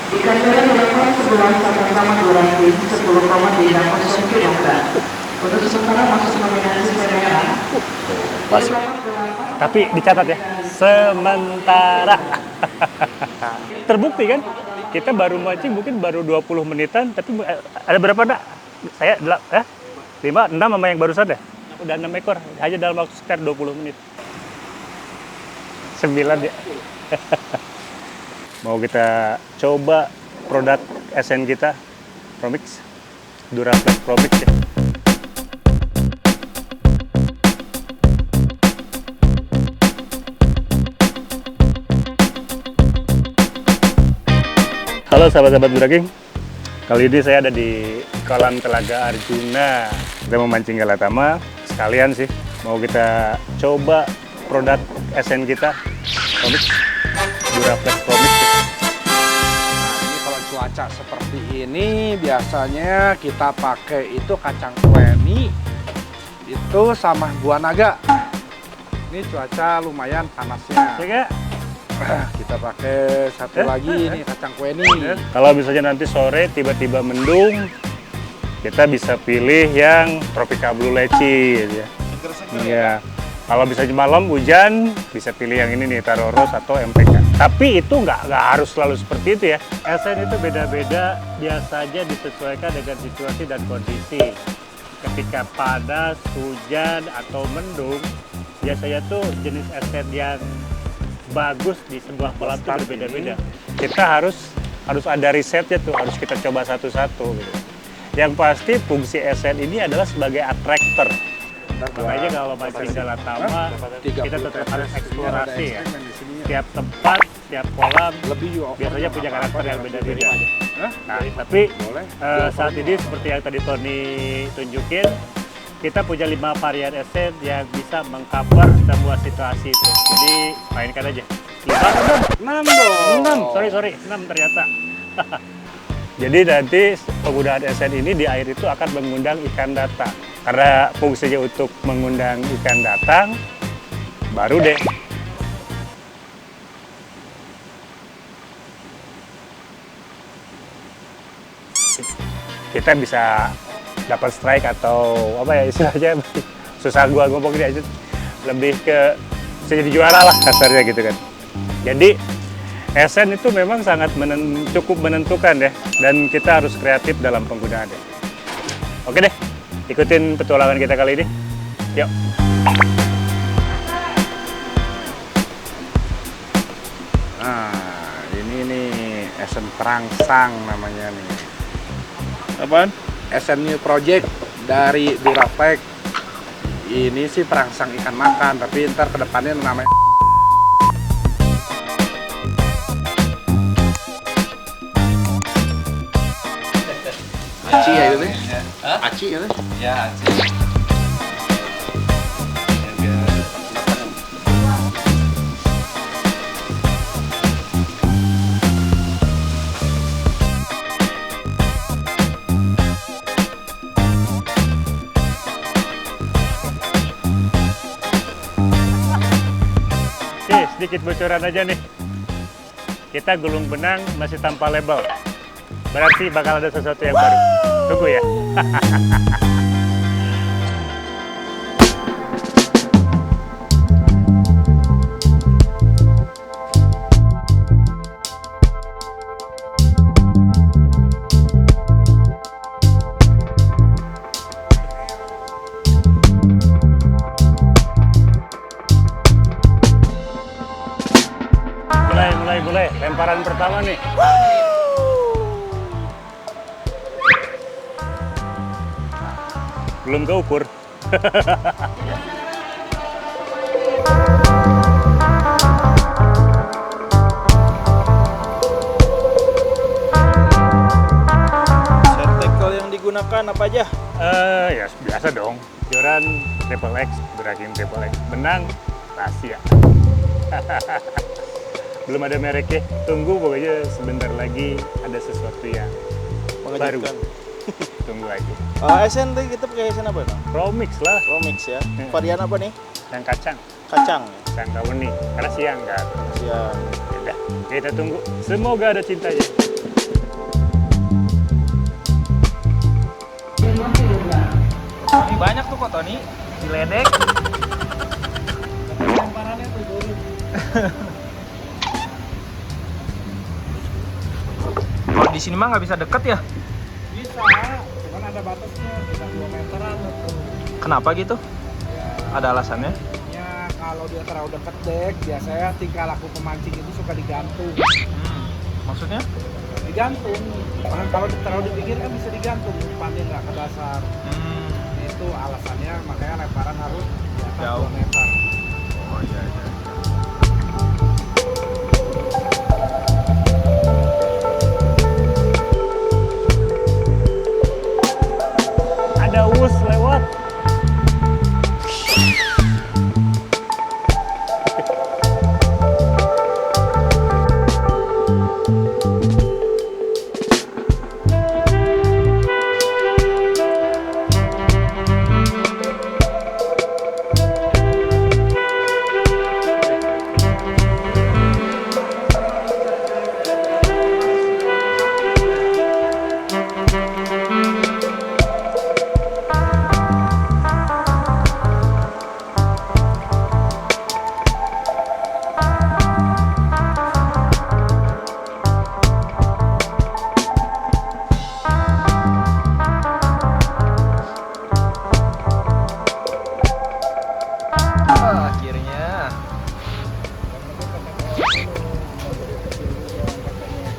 Ikan teri dilakukan sebulan sama-sama durasi 10,30 kg. Untuk sementara masuk nominasi merah. Pas. Tapi dicatat ya, sementara. Terbukti kan? Kita baru mancing mungkin baru 20 menitan, tapi ada berapa nak? Saya 5, 6 sama yang barusan ya? Udah 6 ekor, hanya dalam waktu sekitar 20 menit. 9 ya. Mau kita coba produk SN kita, Promix, Duraflex Promix ya. Halo sahabat-sahabat Duraging, kali ini saya ada di kolam Telaga Arjuna. Kita mau mancing galatama, sekalian sih mau kita coba produk SN kita, Promix, Duraflex Promix. Nah, ini kalau cuaca seperti ini biasanya kita pakai itu kacang kueni itu sama buah naga. Ini cuaca lumayan panasnya. Ya, Kita pakai satu lagi nih kacang kueni. kalau misalnya nanti sore tiba-tiba mendung, kita bisa pilih yang Tropica Blue Leci ya. Iya. Kalau misalnya malam hujan, bisa pilih yang ini nih, Taro Rose atau MPK. Tapi itu nggak harus selalu seperti itu ya. SN itu beda-beda, biasa aja disesuaikan dengan situasi dan kondisi. Ketika panas, hujan, atau mendung, biasanya tuh jenis SN yang bagus di sebuah kolam itu berbeda-beda. Kita harus ada risetnya tuh, harus kita coba satu-satu gitu. Yang pasti fungsi SN ini adalah sebagai attractor. Makanya kalau mancing galatama, kita tetap harus eksplorasi ya. Tiap tempat, tiap kolam, biasanya punya karakter yang beda-beda. Nah, tapi saat ini seperti yang tadi Tony tunjukin, kita punya 5 varian SN yang bisa mengcover semua situasi itu. Jadi mainkan aja. 5 atau 6? 6 sorry 6 ternyata. Jadi nanti penggunaan SN ini di air itu akan mengundang ikan datang. Karena fungsinya untuk mengundang ikan datang, baru deh kita bisa dapat strike atau apa ya istilahnya, susah gua ngomongin aja, lebih ke bisa jadi juara lah kasarnya gitu kan. Jadi SN itu memang sangat cukup menentukan ya, dan kita harus kreatif dalam penggunaannya. Oke deh, ikutin petualangan kita kali ini. Yuk. Nah, ini nih SN perangsang namanya nih. Apaan? SN New Project dari Duraflex. Ini sih perangsang ikan makan, tapi ntar kedepannya namanya Aci ya itu nih. Aci ya nih. Ya, Aci. Oke, sedikit bocoran aja nih. Kita gulung benang masih tanpa label. Berarti bakal ada sesuatu yang baru. Tunggu ya. Mulai. Lemparan pertama nih. Belum keukur. Set tackle yang digunakan apa aja? Ya biasa dong. Joran Triple X, Duraging Triple X. Benang rahasia. Belum ada mereknya. Tunggu pokoknya sebentar lagi ada sesuatu yang baru. Tunggu aja. SN tuh kita pakai SN apa dong? Promix lah. Promix ya. Varian apa nih? Yang kacang. Kacang. Kacang kauni. Karena siang kan. Siang. Yaudah, kita tunggu. Semoga ada cintanya. Tony banyak tuh kok Tony. Diledek. Lemparannya tuh dulu. Kalau di sini mah nggak bisa deket ya? Bisa, cuman ada batasnya, bisa 2 meteran tuh. Kenapa gitu? Ada alasannya? Ya kalau dia terlalu dekat dek, biasanya tingkah laku pemancing itu suka digantung. Maksudnya? Digantung. Kalau terlalu di pinggir kan bisa digantung, umpannya nggak ke dasar. Itu alasannya, makanya lemparan harus di atas Jauh. 2 meter. Oh iya iya. Ada us lewat. Akhirnya.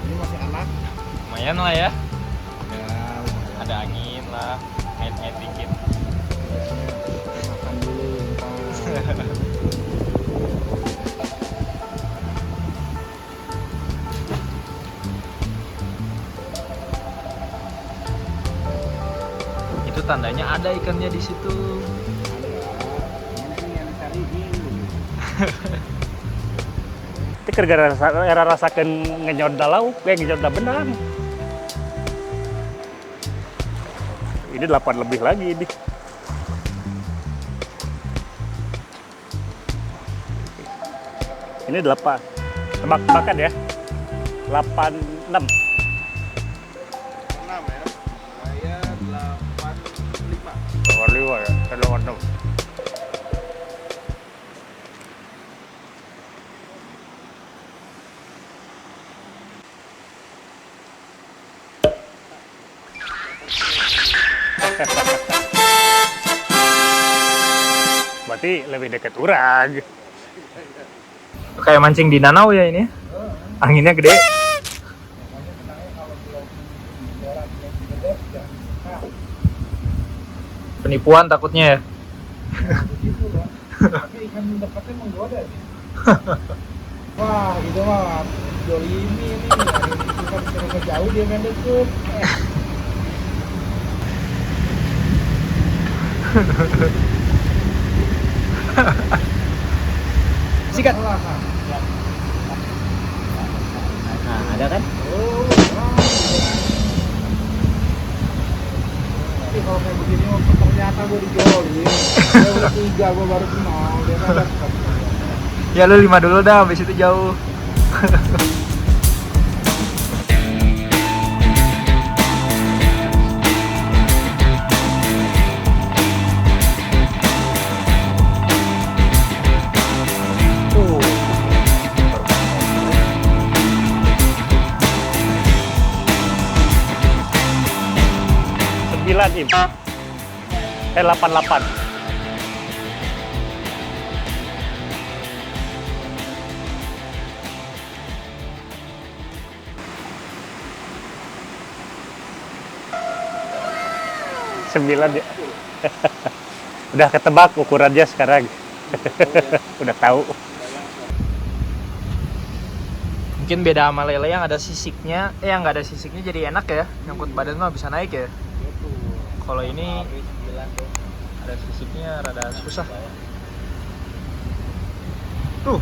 Ini masih anak. Lumayan lah ya. Ya, lumayan. Ada angin lah. Ngait-ngait dikit. Makan dulu, ntar. Itu tandanya ada ikannya di situ. Mungkin yang dicariin. Itu gara-gara rasakan ngenyot lauk, kayak ngenyot benang. Ini 8 lebih lagi ini. Ini 8. Tebak-tebakan ya. 86. 6 ya. Saya 85. 85 ya, 86. Berarti lebih dekat urag. Kayak mancing di danau ya ini. Anginnya gede. Penipuan takutnya ya. Tapi ikan dekatnya menggoda sih. Wah, itu mah Jolimi ini. Ikan terlalu jauh dia main deket. Sikat. Nah, Nah, ada kan? oh, tapi kalau kayak begini ternyata gue dijolin. Dia udah 3, gue baru kenal. Dia kan dekat. Ya lu 5 dulu dah, habis itu jauh. Im. 88. Sembilan ya. Udah ketebak ukurannya sekarang. Udah tahu. Mungkin beda sama lele yang ada sisiknya, yang nggak ada sisiknya jadi enak ya, nyangkut badan mah bisa naik ya. Kalau ini ada sisiknya rada susah. Tuh.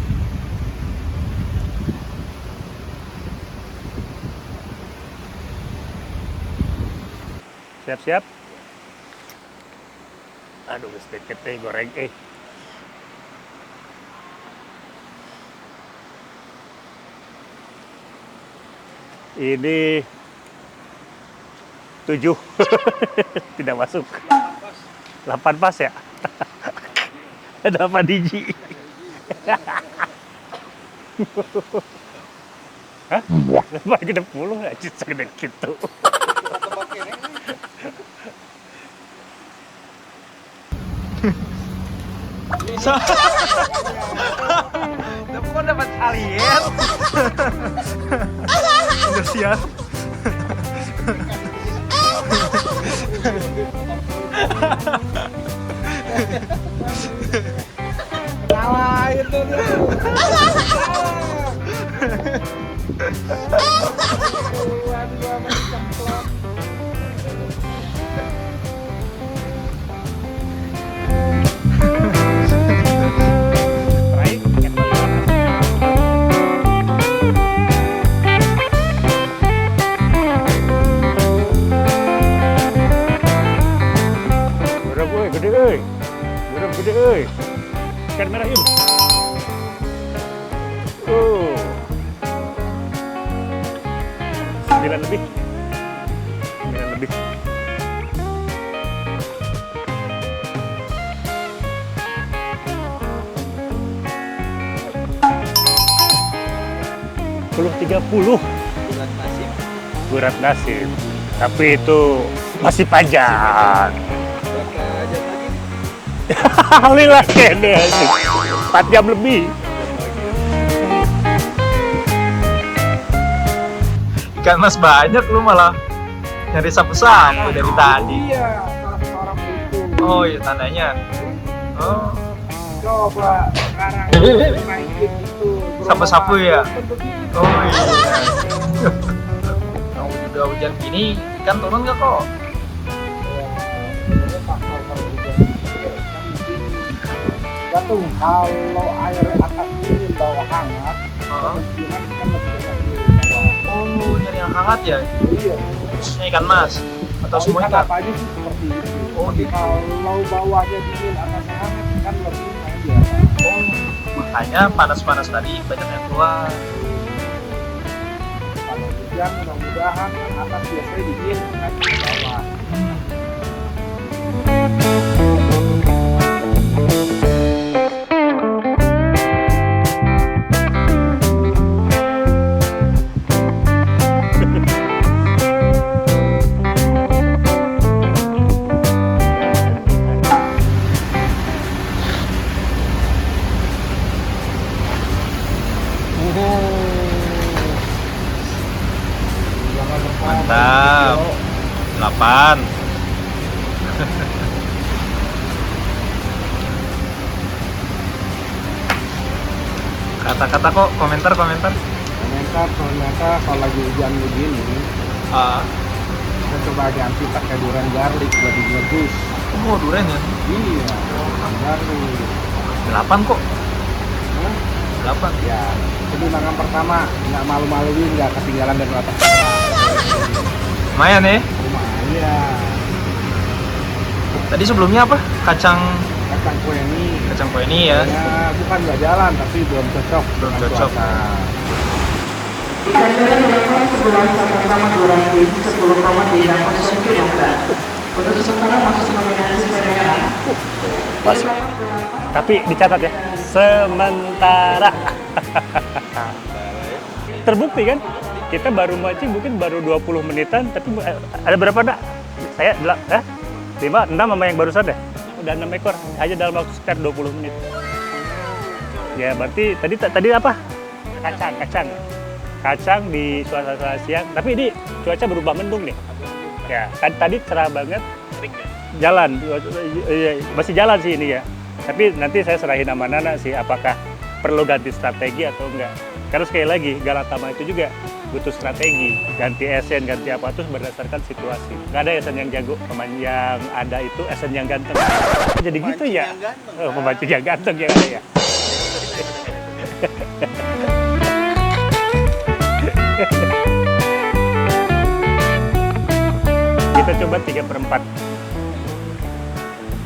Siap-siap. Aduh, sedikit goreng Ini 7. Tidak masuk. 8 pas ya? Ada 8 biji. Hah? Lepas gede 10 aja segede gitu. Tapi kok dapat alien? Udah siap. Salah itu dia. Terakhir, ikan Burung euy, gede euy. Burung gede euy. Ikan merah yuk. 9 lebih. 9 lebih. Puluh 30. Gurat nasib. Tapi itu masih pajak. Alhamdulillah kene. 4 jam lebih. Ikan mas banyak, lu malah nyari sapu-sapu dari tadi. Iya, salah seorang itu. Oh iya, tandanya. Oh, Coba sekarang naikin itu. sapu-sapu ya? Bentuk itu. Oh iya. Kalau juga hujan gini, ikan turun nggak kok? Gantung kalau air atas dingin bawah hangat, Oh, kemungkinan kan lebih banyak di bawah. oh, nyari yang hangat ya? Iya. Khususnya ikan mas atau Tapi semua kan ikan? apa aja sih seperti itu. Oh, Tapi gitu. kalau bawahnya dingin atasnya hangat kan lebih kayak biasa. Oh, makanya panas-panas tadi banyak yang keluar. Kalau hujan mudah-mudahan kan atas biasanya dingin kan ke bawah. Mantap. 8. Kata-kata kok, komentar. Komentar ternyata kalau lagi hujan begini Ah, kita coba ganti pakai durian garlic buat direbus. oh, durian ya? Iya, garlic. 8 kok. Hah? 8. Ya, kemenangan pertama nggak malu-maluin, nggak ketinggalan dari atas. Lumayan ya. Lumayan. Tadi sebelumnya apa? Kacang Kacang kue ini ya. ya bukan nggak jalan tapi belum cocok. Belum dengan cocok. cuaca. Ikan bela dilakukan sebulan sama-sama durasi 10,30 kg. Untuk sementara masuk nominasi cadangan. Pas. Tapi dicatat ya, sementara. Terbukti kan? Kita baru mancing mungkin baru 20 menitan, tapi ada berapa nak? Saya 5, 6 sama yang barusan deh. Udah 6 ekor aja dalam waktu sekitar 20 menit. Ya berarti tadi apa? Kacang di suasana siang. Tapi ini cuaca berubah mendung nih. Ya, tadi cerah banget. Jalan, masih jalan sih ini ya. Tapi nanti saya serahin sama Nana sih, apakah perlu ganti strategi atau enggak. Karena sekali lagi, Galatama itu juga butuh strategi. Ganti esen, ganti apa itu berdasarkan situasi. Nggak ada esen yang jago, pemain yang ada itu esen yang ganteng. Jadi gitu ya? Pemancing yang ganteng yang ada ya? Kita coba 3/4.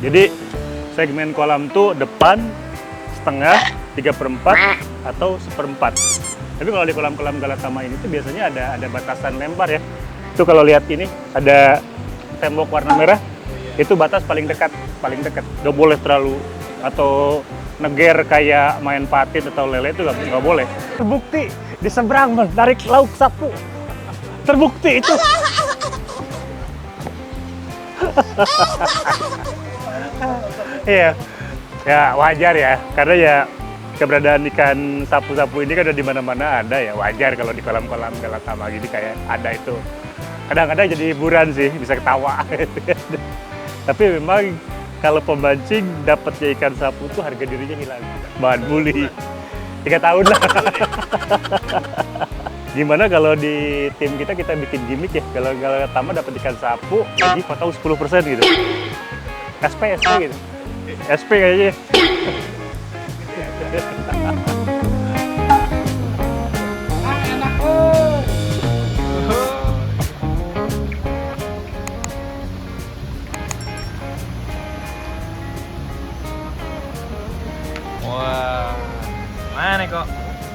Jadi segmen kolam tuh depan, setengah, 3/4 atau 1/4. Tapi kalau di kolam-kolam Galatama ini tuh biasanya ada batasan lempar ya. Itu kalau lihat ini ada tembok warna merah. Itu batas paling dekat, Nggak boleh terlalu atau neger kayak main patin atau lele itu nggak boleh. Terbukti di seberang menarik lauk sapu. Terbukti itu. Iya, ya wajar ya, karena ya keberadaan ikan sapu-sapu ini kan udah di mana-mana ada ya, wajar kalau di kolam-kolam Galatama gini kayak ada itu. Kadang-kadang jadi hiburan sih, bisa ketawa. Tapi memang kalau pemancing dapatnya ikan sapu tuh harga dirinya hilang, bahan bully. 3 tahun lah. Gimana kalau di tim kita bikin gimmick ya, kalau Galatama dapat ikan sapu, jadi potong 10% gitu. SP gitu. SP kayaknya. Wah, mana kok?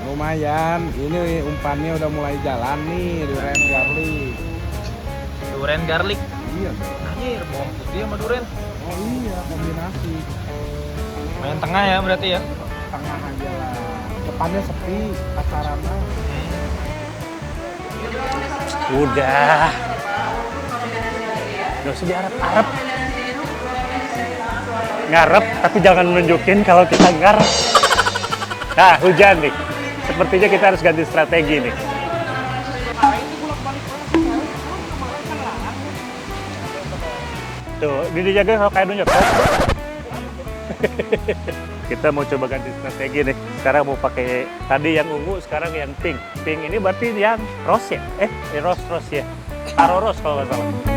Lumayan, ini umpannya udah mulai jalan nih, durian garlic. Durian garlic. Iya. Anjir, bawang putih sama durian. Oh iya, kombinasi. Main tengah ya berarti ya? Tengah aja lah. Depannya sepi, pasarannya. Udah. Gak usah diharap-harap. Ngarep, tapi jangan nunjukin kalau kita ngarep. Nah, hujan nih. Sepertinya kita harus ganti strategi nih. Tuh, ini dijaga kalau kayak nyetop. Kita mau coba ganti strategi nih. Sekarang mau pakai tadi yang ungu, sekarang yang pink. Pink ini berarti yang rose ya? Rose ya. Taro rose kalau nggak salah.